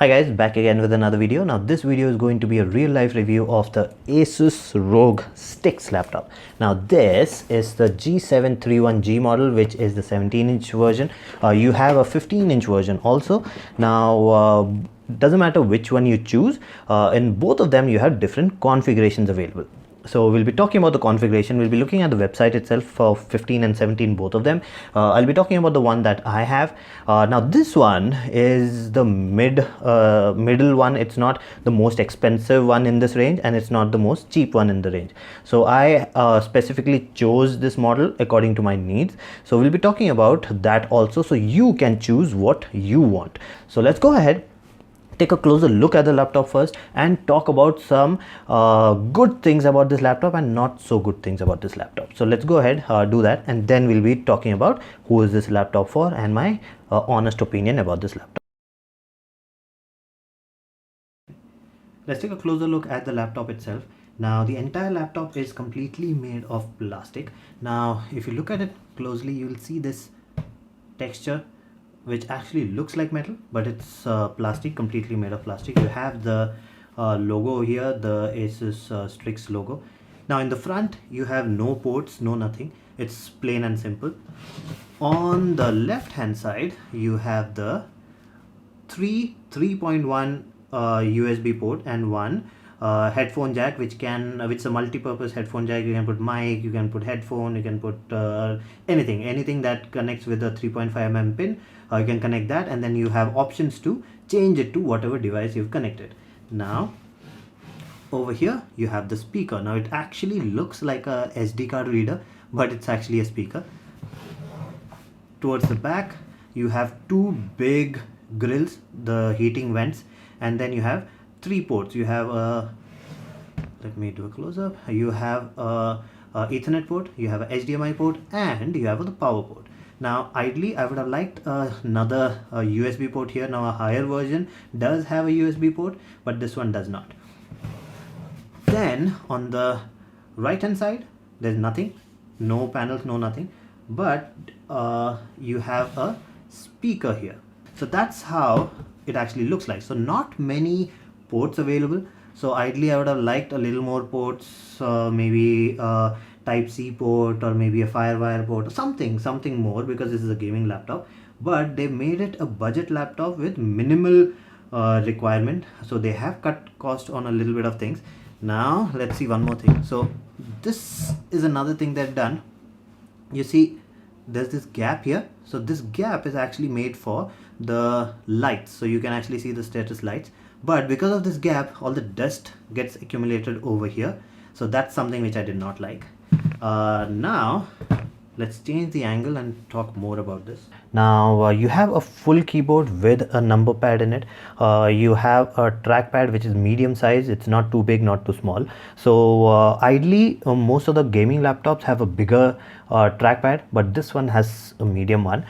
Hi guys, back again with another video. Now this video is going to be a real life review of the ASUS ROG Strix laptop. Now this is the G731G model, which is the 17-inch version. You have a 15-inch version also. Now doesn't matter which one you choose, in both of them you have different configurations available. So we'll be talking about the configuration. We'll be looking at the website itself for 15 and 17, both of them. I'll be talking about the one that I have. Now this one is the middle one. It's not the most expensive one in this range, and it's not the most cheap one in the range. So I specifically chose this model according to my needs. So we'll be talking about that also, so you can choose what you want. So let's go ahead, take a closer look at the laptop first and talk about some good things about this laptop and not so good things about this laptop. So let's go ahead, do that, and then we'll be talking about who is this laptop for and my honest opinion about this laptop. Let's take a closer look at the laptop itself. Now the entire laptop is completely made of plastic. Now if you look at it closely, you will see this texture which actually looks like metal, but it's plastic, completely made of plastic. You have the logo here, the ASUS Strix logo. Now in the front you have no ports, no nothing. It's plain and simple. On the left hand side you have the 3.1 USB port and one headphone jack, which is a multi-purpose headphone jack. You can put mic, you can put headphone, you can put anything that connects with the 3.5mm pin. You can connect that, and then you have options to change it to whatever device you've connected. Now over here you have the speaker. Now it actually looks like a SD card reader, but it's actually a speaker. Towards the back you have two big grills, the heating vents, and then you have three ports. You have a, let me do a close-up. You have a Ethernet port, you have a HDMI port, and you have the power port. Now ideally I would have liked another USB port here. Now a higher version does have a USB port, but this one does not. Then on the right hand side there's nothing, no panels, no nothing, but you have a speaker here. So that's how it actually looks like. So not many ports available. So ideally I would have liked a little more ports, maybe type C port, or maybe a Firewire port, or something more, because this is a gaming laptop. But they made it a budget laptop with minimal requirement, so they have cut cost on a little bit of things. Now let's see one more thing. So this is another thing they've done. You see there's this gap here. So this gap is actually made for the lights, so you can actually see the status lights. But because of this gap, all the dust gets accumulated over here. So that's something which I did not like. Now let's change the angle and talk more about this. Now you have a full keyboard with a number pad in it. You have a trackpad which is medium size. It's not too big, not too small. So ideally most of the gaming laptops have a bigger trackpad, but this one has a medium one.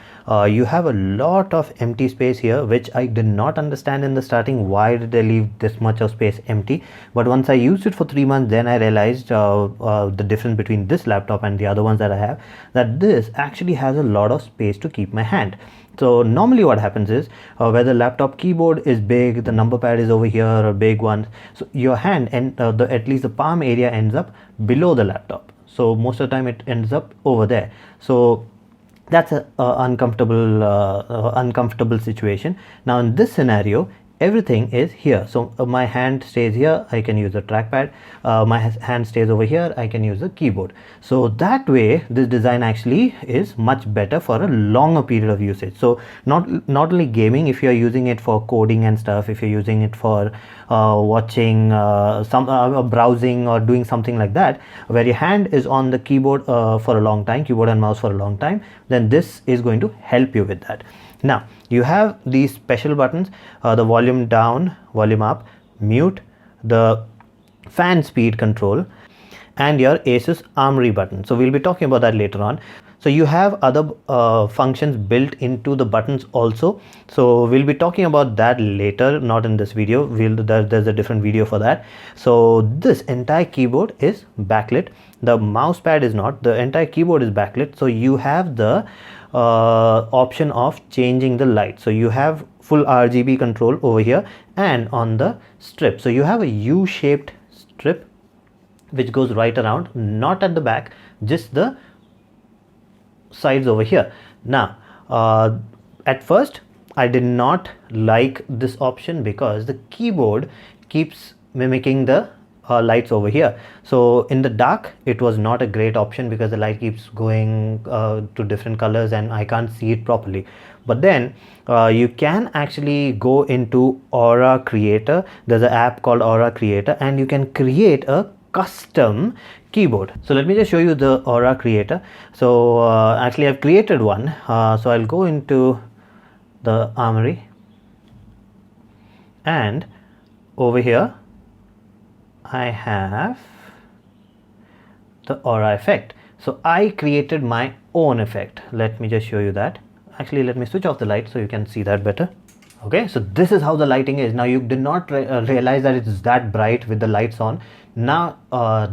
You have a lot of empty space here, which I did not understand in the starting. Why did they leave this much of space empty? But once I used it for 3 months, then I realized the difference between this laptop and the other ones that I have, that this actually has a lot of space to keep my hand. So normally what happens is where the laptop keyboard is big, the number pad is over here, a big one, so your hand and at least the palm area ends up below the laptop. So most of the time it ends up over there. So that's an uncomfortable situation. Now in this scenario, everything is here. So my hand stays here, I can use the trackpad. My hand stays over here, I can use the keyboard. So that way this design actually is much better for a longer period of usage. So not only gaming, if you're using it for coding and stuff, if you're using it for watching browsing or doing something like that, where your hand is on the keyboard for a long time, keyboard and mouse for a long time, then this is going to help you with that. Now you have these special buttons, the volume down, volume up, mute, the fan speed control, and your ASUS Armory button. So we'll be talking about that later on. So you have other functions built into the buttons also. So we'll be talking about that later, not in this video. There's a different video for that. So this entire keyboard is backlit. The mouse pad is not. The entire keyboard is backlit. So you have the option of changing the light. So you have full RGB control over here and on the strip. So you have a U-shaped strip which goes right around, not at the back, just the sides over here. Now at first I did not like this option because the keyboard keeps mimicking the lights over here. So in the dark it was not a great option because the light keeps going to different colors and I can't see it properly. But then you can actually go into Aura Creator. There's an app called Aura Creator and you can create a custom keyboard. So let me just show you the Aura Creator. So actually I've created one. So I'll go into the Armory and over here I have the Aura effect. So I created my own effect. Let me just show you that. Actually, let me switch off the light so you can see that better. Okay, so this is how the lighting is. Now you did not realize that it's that bright with the lights on. Now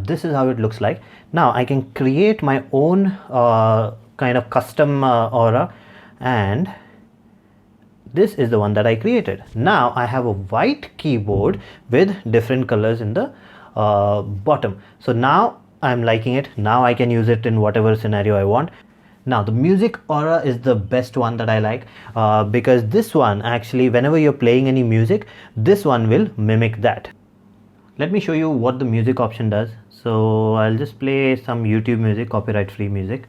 this is how it looks like. Now I can create my own kind of custom Aura, and this is the one that I created. Now I have a white keyboard with different colors in the bottom. So now I'm liking it. Now I can use it in whatever scenario I want. Now the music Aura is the best one that I like because this one actually, whenever you're playing any music, this one will mimic that. Let me show you what the music option does. So I'll just play some YouTube music, copyright free music.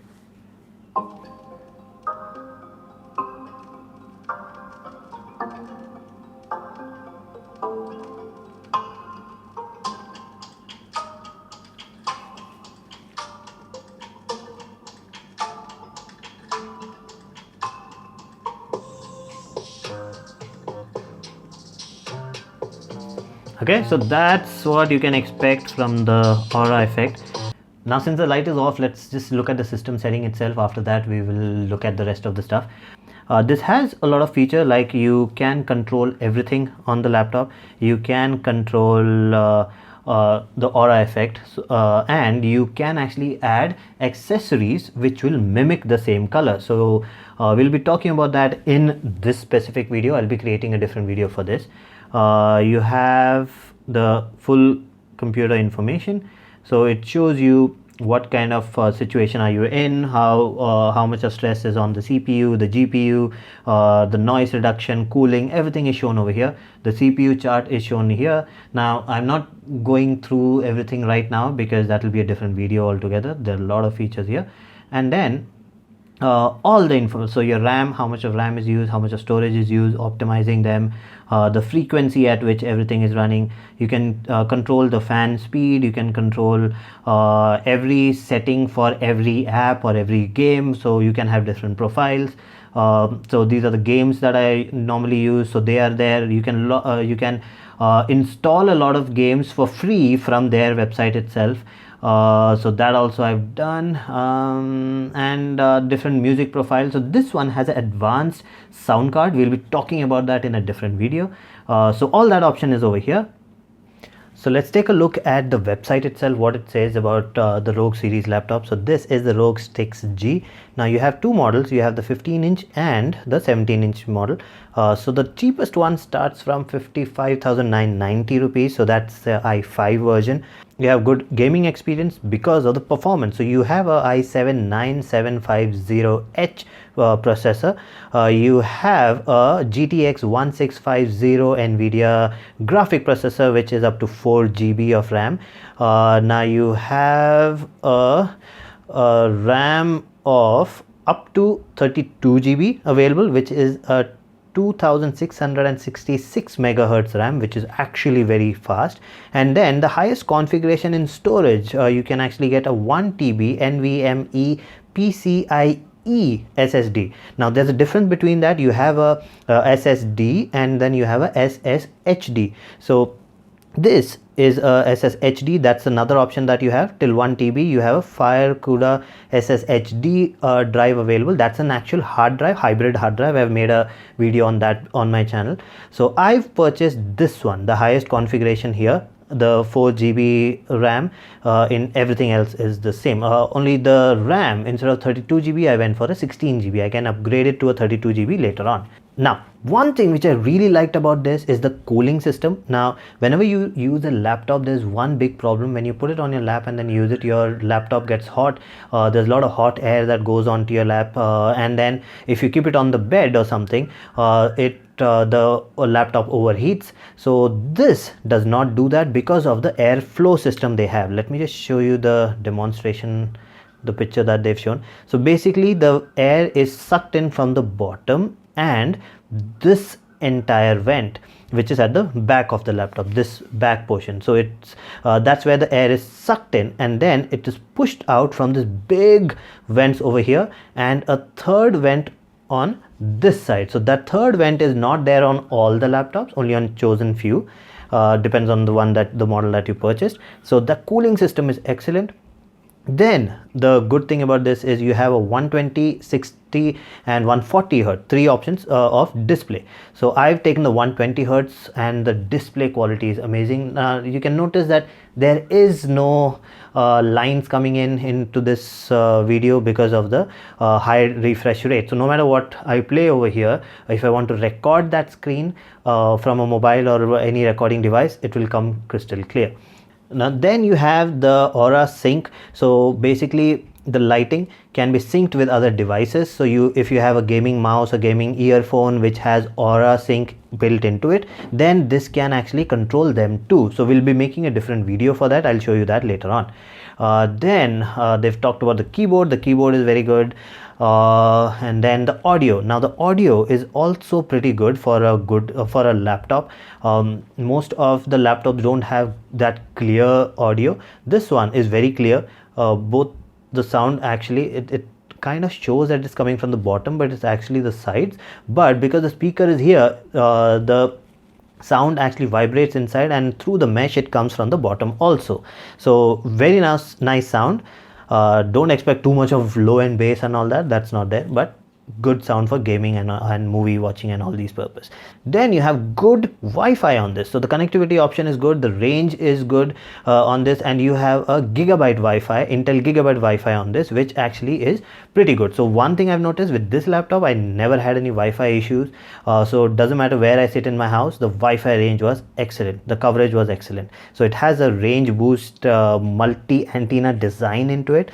Okay, so that's what you can expect from the Aura effect. Now since the light is off, let's just look at the system setting itself. After that we will look at the rest of the stuff. This has a lot of feature, like you can control everything on the laptop. You can control the Aura effect and you can actually add accessories which will mimic the same color. So we'll be talking about that in this specific video. I'll be creating a different video for this. You have the full computer information, so it shows you what kind of situation are you in, how much of stress is on the CPU, the GPU, the noise reduction, cooling, everything is shown over here. The CPU chart is shown here. Now I'm not going through everything right now because that will be a different video altogether. There are a lot of features here. And then all the info, so your RAM, how much of RAM is used, how much of storage is used, optimizing them, the frequency at which everything is running. You can control the fan speed, you can control every setting for every app or every game, so you can have different profiles. So these are the games that I normally use, so they are there. You can install a lot of games for free from their website itself. So that also I've done, and different music profiles. So this one has an advanced sound card. We'll be talking about that in a different video. So all that option is over here. So let's take a look at the website itself, what it says about the ROG series laptop. So this is the ROG Strix G. Now you have two models. You have the 15-inch and the 17-inch model. So the cheapest one starts from 55,990 rupees. So that's the i5 version. You have good gaming experience because of the performance. So you have a i7-9750H processor. You have a GTX 1650 NVIDIA graphic processor, which is up to 4 GB of RAM. Now you have a RAM of up to 32 GB available, which is a 2666 megahertz RAM, which is actually very fast. And then the highest configuration in storage, you can actually get a 1 TB NVMe PCIe SSD. Now there's a difference between that. You have a SSD and then you have a SSHD. So this is a SSHD. That's another option that you have. Till 1 TB you have a FireCuda SSHD drive available. That's an actual hard drive, hybrid hard drive. I've made a video on that on my channel. So I've purchased this one, the highest configuration here. the 4 GB RAM. In everything else is the same. Only the RAM, instead of 32 GB, I went for a 16 GB. I can upgrade it to a 32 GB later on. Now, one thing which I really liked about this is the cooling system. Now, whenever you use a laptop, there's one big problem. When you put it on your lap and then use it, your laptop gets hot. There's a lot of hot air that goes onto your lap, and then if you keep it on the bed or something, the laptop overheats. So this does not do that because of the airflow system they have. Let me just show you the demonstration, the picture that they've shown. So basically the air is sucked in from the bottom, and this entire vent, which is at the back of the laptop, this back portion, so it's that's where the air is sucked in, and then it is pushed out from this big vents over here, and a third vent on this side. So that third vent is not there on all the laptops, only on chosen few, depends on the model that you purchased. So the cooling system is excellent. Then the good thing about this is you have a 120, 60 and 140 Hz, three options of display. So I've taken the 120 Hz, and the display quality is amazing. You can notice that there is no lines coming into this video because of the high refresh rate. So no matter what I play over here, if I want to record that screen from a mobile or any recording device, it will come crystal clear. Now then you have the Aura sync. So basically the lighting can be synced with other devices. So if you have a gaming mouse, a gaming earphone which has Aura sync built into it, then this can actually control them too. So we'll be making a different video for that. I'll show you that later on. Then they've talked about the keyboard. The keyboard is very good. And then the audio. Now the audio is also pretty good for a laptop. Most of the laptops don't have that clear audio. This one is very clear. Both the sound, actually it kind of shows that it's coming from the bottom, but it's actually the sides. But because the speaker is here, the sound actually vibrates inside, and through the mesh it comes from the bottom also. So very nice sound. Don't expect too much of low-end bass and all that, that's not there, but good sound for gaming and movie watching and all these purposes. Then you have good Wi-Fi on this. So the connectivity option is good, the range is good on this, and you have a gigabyte Wi-Fi, Intel gigabyte Wi-Fi on this, which actually is pretty good. So one thing I've noticed with this laptop, I never had any Wi-Fi issues. So it doesn't matter where I sit in my house, the Wi-Fi range was excellent, the coverage was excellent. So it has a RangeBoost multi-antenna design into it,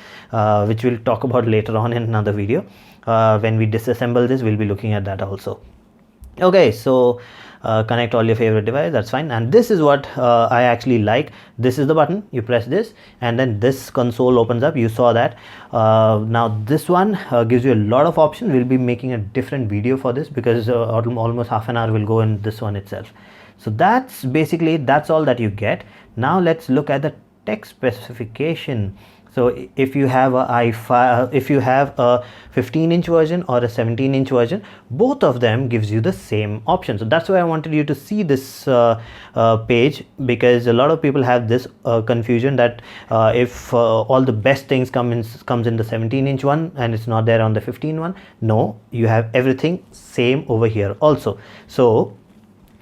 which we'll talk about later on in another video. When we disassemble this, we'll be looking at that also. Okay, so connect all your favorite device, that's fine. And this is what I actually like. This is the button, you press this and then this console opens up. You saw that. Now this one gives you a lot of options. We'll be making a different video for this because almost half an hour will go in this one itself. So that's all that you get. Now let's look at the tech specification. So if you have a 15-inch version or a 17-inch version, both of them gives you the same option. So that's why I wanted you to see this page, because a lot of people have this confusion that if all the best things comes in the 17-inch one and it's not there on the 15 one. No, you have everything same over here also. So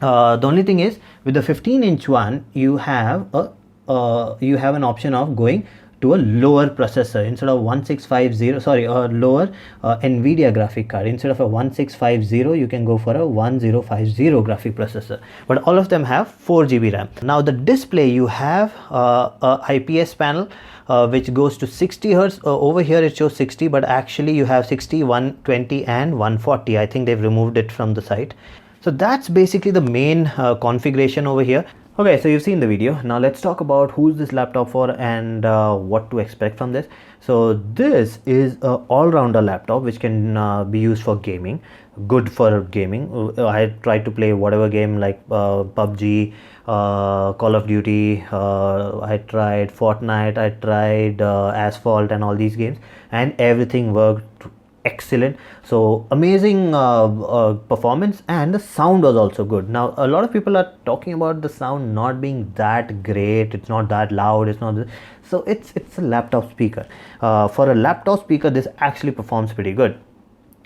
the only thing is with the 15-inch one, you have an option of going to a lower processor. Instead of 1650, or lower NVIDIA graphic card. Instead of a 1650, you can go for a 1050 graphic processor. But all of them have 4 GB RAM. Now the display, you have a IPS panel which goes to 60 Hz. Over here it shows 60, but actually you have 60, 120 and 140. I think they've removed it from the site. So that's basically the main configuration over here. Okay, so you've seen the video. Now let's talk about who's this laptop for and what to expect from this. So this is an all-rounder laptop which can be used for gaming. Good for gaming. I tried to play whatever game like PUBG, Call of Duty, I tried Fortnite, I tried Asphalt and all these games, and everything worked excellent. So amazing performance, and the sound was also good. Now a lot of people are talking about the sound not being that great, it's not that loud, it's not so it's a laptop speaker. For a laptop speaker, this actually performs pretty good.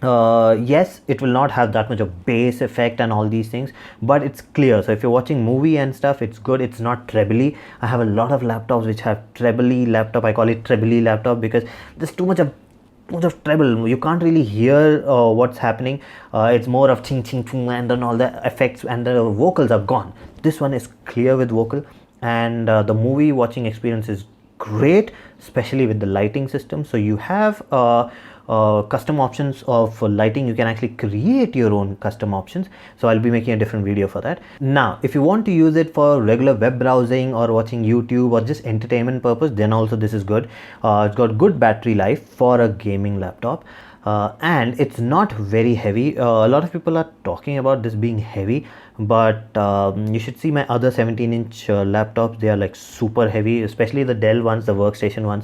Yes, it will not have that much of bass effect and all these things, but it's clear. So if you're watching movie and stuff, it's good. It's not trebly. I have a lot of laptops which have trebly laptop. I call it trebly laptop because there's too much of treble. You can't really hear what's happening. It's more of ching ching ching, and then all the effects and the vocals are gone. This one is clear with vocal, and the movie watching experience is great, especially with the lighting system. So you have custom options of lighting. You can actually create your own custom options, so I'll be making a different video for that. Now if you want to use it for regular web browsing or watching YouTube or just entertainment purpose, then also this is good. It's got good battery life for a gaming laptop. And it's not very heavy. A lot of people are talking about this being heavy, but you should see my other 17-inch laptops. They are like super heavy, especially the Dell ones, the workstation ones,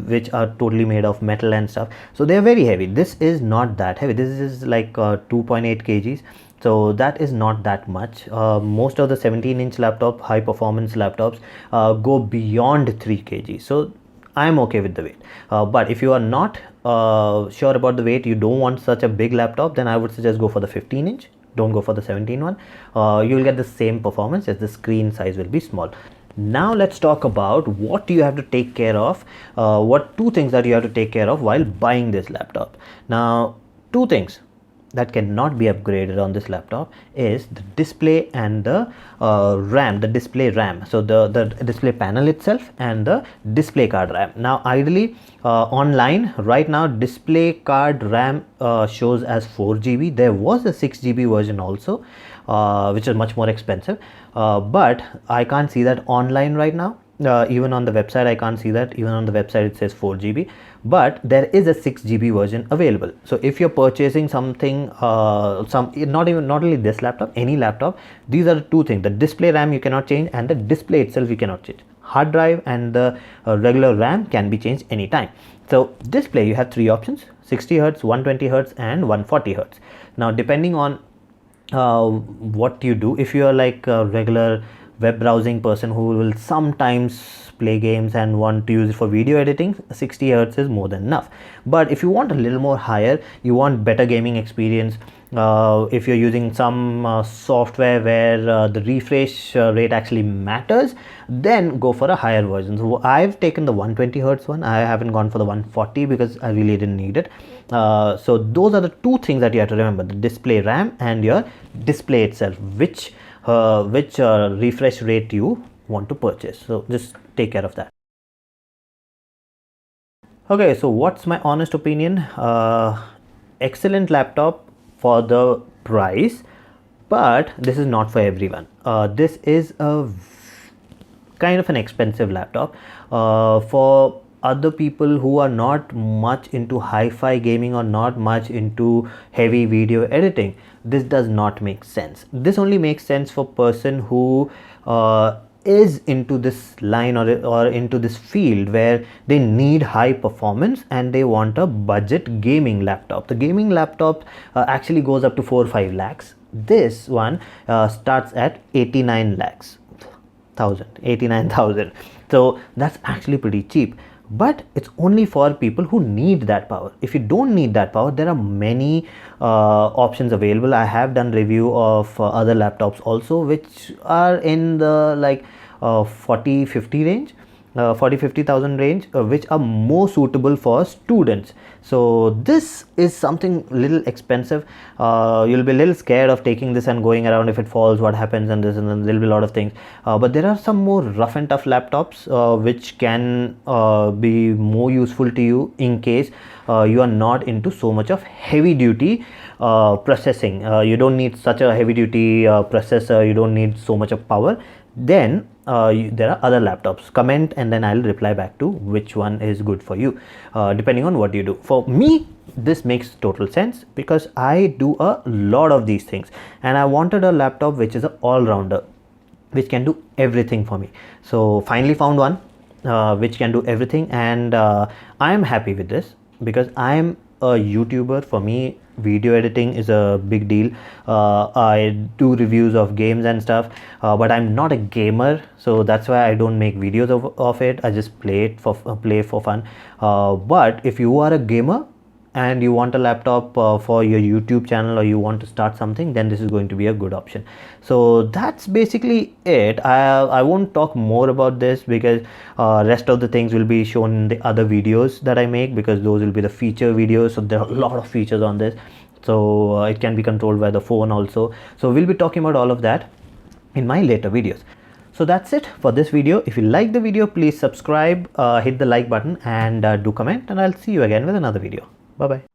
which are totally made of metal and stuff. So they are very heavy. This is not that heavy. This is like 2.8 kgs. So that is not that much. Most of the 17-inch laptop, high performance laptops, go beyond 3 kg. So I'm okay with the weight. But if you are not sure about the weight, you don't want such a big laptop, then I would suggest go for the 15-inch. Don't go for the 17 one. You will get the same performance, as the screen size will be small. Now let's talk about what you have to take care of. What two things that you have to take care of while buying this laptop. Now, two things that cannot be upgraded on this laptop is the display and the RAM, the display RAM. So the display panel itself and the display card RAM. Now ideally online right now, display card RAM shows as 4 GB. There was a 6 GB version also, which is much more expensive, but I can't see that online right now. Even on the website I can't see that. Even on the website it says 4 GB, but there is a 6 GB version available. So if you're purchasing something, not only this laptop, any laptop, these are the two things: the display RAM you cannot change, and the display itself you cannot change. Hard drive and the regular RAM can be changed anytime. So display, you have three options: 60 Hz, 120 Hz and 140 Hz. Now depending on what you do, if you are like a regular web browsing person who will sometimes play games and want to use it for video editing, 60 Hz is more than enough. But if you want a little more higher, you want better gaming experience, if you're using some software where the refresh rate actually matters, then go for a higher version. So I've taken the 120 Hz one. I haven't gone for the 140 because I really didn't need it. So those are the two things that you have to remember: the display RAM and your display itself, which refresh rate you want to purchase. So just take care of that. Okay, so what's my honest opinion? Excellent laptop for the price, but this is not for everyone. This is a kind of an expensive laptop for other people who are not much into hi-fi gaming or not much into heavy video editing. This does not make sense. This only makes sense for person who is into this line or into this field where they need high performance and they want a budget gaming laptop. The gaming laptop actually goes up to 4 or 5 lakhs. This one starts at 89,000. So that's actually pretty cheap, but it's only for people who need that power. If you don't need that power, there are many options available. I have done review of other laptops also, which are in the like 40-50 range, 40-50,000 range, which are more suitable for students. So this is something little expensive. You'll be a little scared of taking this and going around. If it falls, what happens, and this, and then there'll be a lot of things. But there are some more rough and tough laptops which can be more useful to you in case you are not into so much of heavy duty processing. You don't need such a heavy duty processor. You don't need so much of power. Then there are other laptops. Comment and then I'll reply back to which one is good for you, depending on what you do. For me, this makes total sense because I do a lot of these things and I wanted a laptop which is an all-rounder, which can do everything for me. So finally found one which can do everything, and I am happy with this because I am a YouTuber. For me, video editing is a big deal. I do reviews of games and stuff, but I'm not a gamer, so that's why I don't make videos of it. I just play it for fun. But if you are a gamer, and you want a laptop for your YouTube channel, or you want to start something, then this is going to be a good option. So that's basically it. I won't talk more about this because rest of the things will be shown in the other videos that I make, because those will be the feature videos. So there are a lot of features on this. So it can be controlled by the phone also. So we'll be talking about all of that in my later videos. So that's it for this video. If you like the video, please subscribe, hit the like button, and do comment, and I'll see you again with another video. Bye bye.